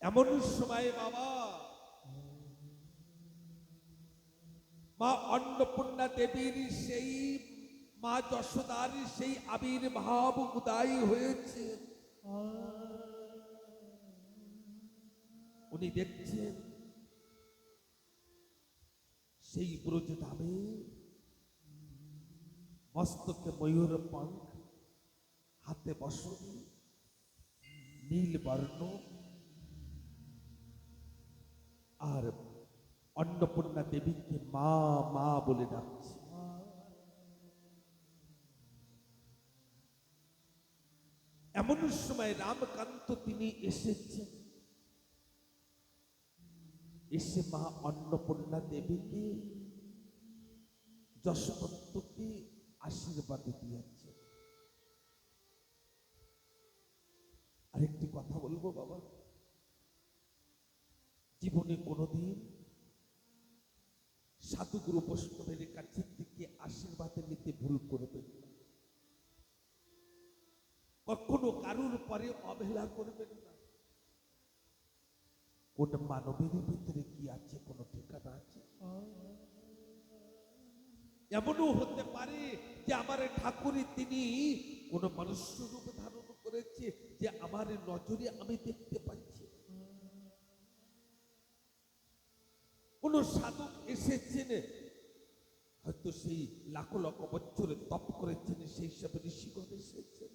এমন সময় বাবা মা অন্নপূর্ণা দেবীর সেই মা যশোদার সেই আবির্ভাব উদয় হয়েছে। উনি দেখছেন সেই ব্রজধামে মস্তকে ময়ূর পাঙ্খ, হাতে বসতি, নীল বর্ণ, আর অন্নপূর্ণা দেবীকে মা মা বলে ডাকছে। এমন সময় রামকান্ত তিনি এসেছেন, এসে মা অন্নপূর্ণা দেবীকে যশোবন্তকে আশীর্বাদ দিয়েছে। আরেকটি কথা বলবো বাবা, জীবনে কোনোদিন সাধুগুরু বৈষ্ণবের কাছে থেকে আশীর্বাদ নিতে ভুল করবেন না। কখনো কারুর পরে অবহেলা করবেন না। কোন মানবের ভিতরে কি আছে কোন ঠিকানা আছে? এমনও হতে পারে যে আমার ঠাকুরই তিনি কোন মনুষ্য রূপ ধারণ করেছে, যে আমার নজরে আমি দেখতে পাচ্ছি। কোন সাধক এসেছেন, হয়তো সেই লাখ লক্ষ বছরে তপ করেছেন, সেই সব ঋষিগণ এসেছেন।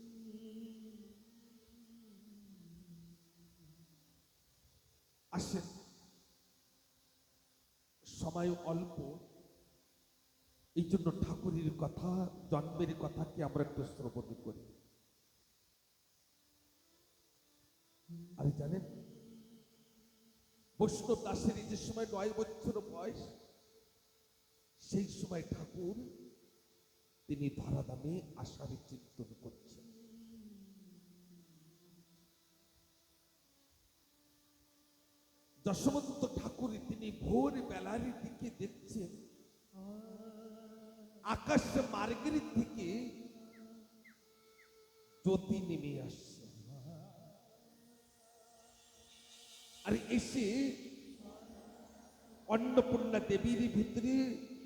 আসেন, সময় অল্প, এই জন্য ঠাকুরের কথা, জন্মের কথাকে আমরা একটু শ্রবণ করি। আর জানেন, বৈষ্ণব দাসের যে সময় 9 বছর বয়স, সেই সময় ঠাকুর তিনি ধরাধামে আসার চিন্তন করছেন। যশবন্ত ঠাকুর তিনি ভোর বেলার দিকে দেখছেন আকাশ মার্গের থেকে জ্যোতি নেমে আসছে, আর এসে অন্নপূর্ণা দেবীর ভিতরে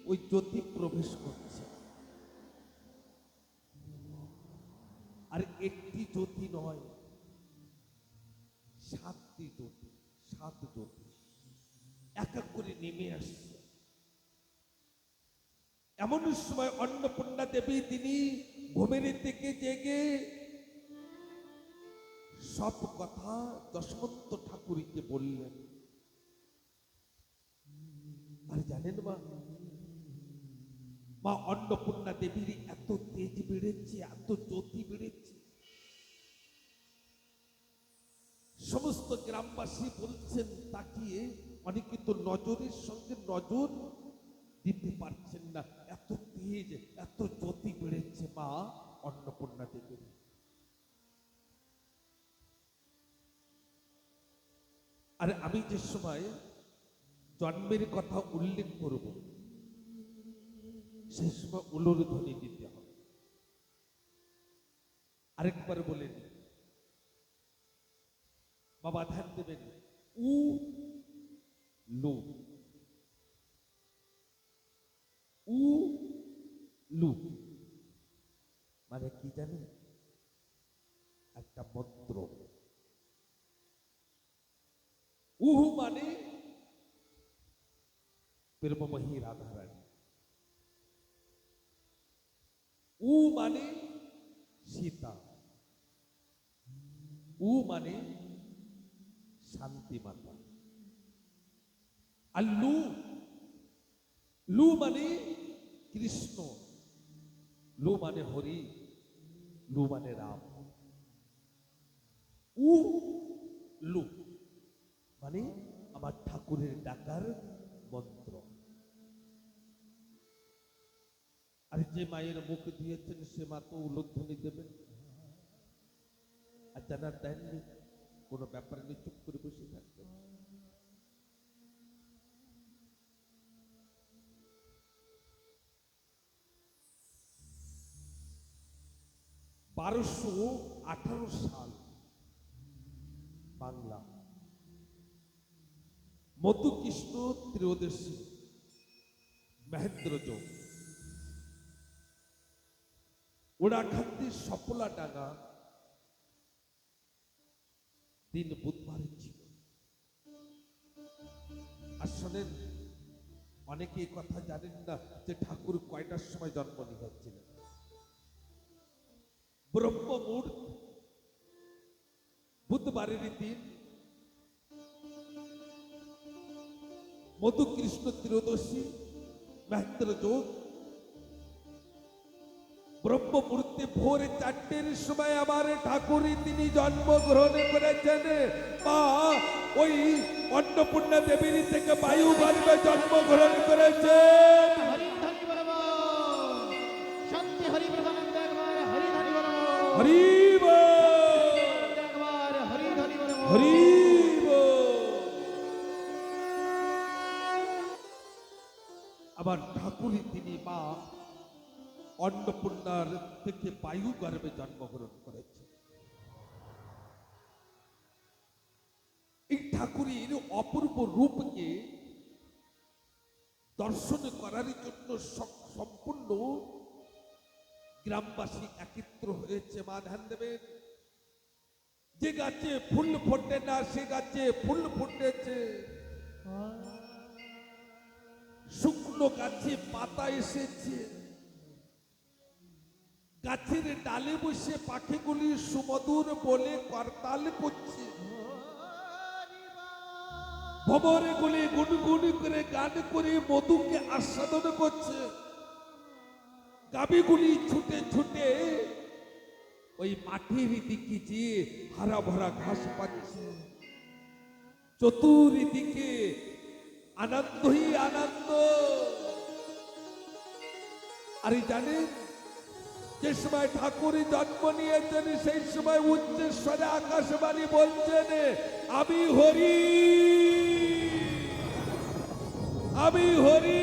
ওই জ্যোতি প্রবেশ করছে। আর একটি জ্যোতি নয়, 7টি জ্যোতি, 7 জ্যোতি এক এক করে নেমে আসছে। এমন সময় অন্নপূর্ণা দেবী তিনি ঘুমের থেকে জেগে সব কথা যশবন্ত ঠাকুরকে বললেন। আর জানেন মা, মা অন্নপূর্ণা দেবীর এত তেজ বেড়েছে, এত জ্যোতি বেড়েছে, সমস্ত গ্রামবাসী বলছেন তাকিয়ে, অনেকে তো নজরের সঙ্গে নজর দিতে পারছেন না, এত তেজ, এত জ্যোতি বেড়েছে মা অন্নপূর্ণা দেবীর। আর আমি যে সময় জন্মের কথা উল্লেখ করব, সেই সময় উলুর ধ্বনি দিতে হবে। আরেকবার বলে দিই বাবা, ধ্যান দেবেন। উ লু, উ লু মানে কি জানেন? একটা মন্ত্র। উহু মানে প্রেমময়ী রাধারানী, উ মানে সীতা, উ মানে শান্তি মাতা, আর লু, লু মানে কৃষ্ণ, লু মানে হরি, লু মানে রাম। উ লু মানে আমার ঠাকুরের ডাকার মন্ত্র। আর যে মায়ের মুখ দিয়েছেন সে মা তো উলুধ্বনি দেবেন, আর যারা দেননি কোনো ব্যাপার নিয়ে চুপ করে বসে থাকবেন। বারোশো 18 সাল বাংলা, মধুকৃষ্ণ ত্রয়োদশী মহেন্দ্র যোগ ওড়াখান্তি সফলা ডাঙ্গা দিন বুধবারে ছিল। আর শোনেন, অনেকে এই কথা জানেন না যে ঠাকুর কয়টার সময় জন্ম নিয়েছিলেন। ব্রহ্ম মুহূর্ত বুধবারের দিন মধুকৃষ্ণ ত্রয়োদশী মহেন্দ্র যোগ ব্রহ্ম মুহূর্তে ভোর 4টের সময় আমার ঠাকুরই তিনি জন্মগ্রহণ করেছেন। মা ওই অন্নপূর্ণা দেবীর থেকে বায়ু গর্ভে জন্মগ্রহণ করেছেন। হরি হরি আবার ঠাকুরই তিনি মা অন্নপূর্ণার থেকে বায়ু গর্ভে জন্মগ্রহণ করেছে। এই ঠাকুরের অপূর্ব রূপকে দর্শন করার জন্য সম্পূর্ণ গ্রামবাসী একত্র হয়েছে। মা ধ্যান দেবেন, যে গাছে ফুল ফোটে না সে গাছে ফুল ফুটেছে, শুকনো গাছে পাতা এসেছে, গাছের ডালে বসে পাখিগুলি সুমধুর বলে করতাল করছে, ভবরে গুলি গুনগুন করে গান করে মধুকে আস্বাদন করছে, গাভীগুলি ছুটে ছুটে ওই মাঠের দিকে যে হারা ভরা ঘাস পাচ্ছে, চতুর্দিকে আনন্দই আনন্দ। আর জানেন, যে সময় ঠাকুর জন্ম নিয়েছেন সেই সময় উচ্চস্বরে আকাশবাণী বলছেন, আমি হরি, আমি হরি।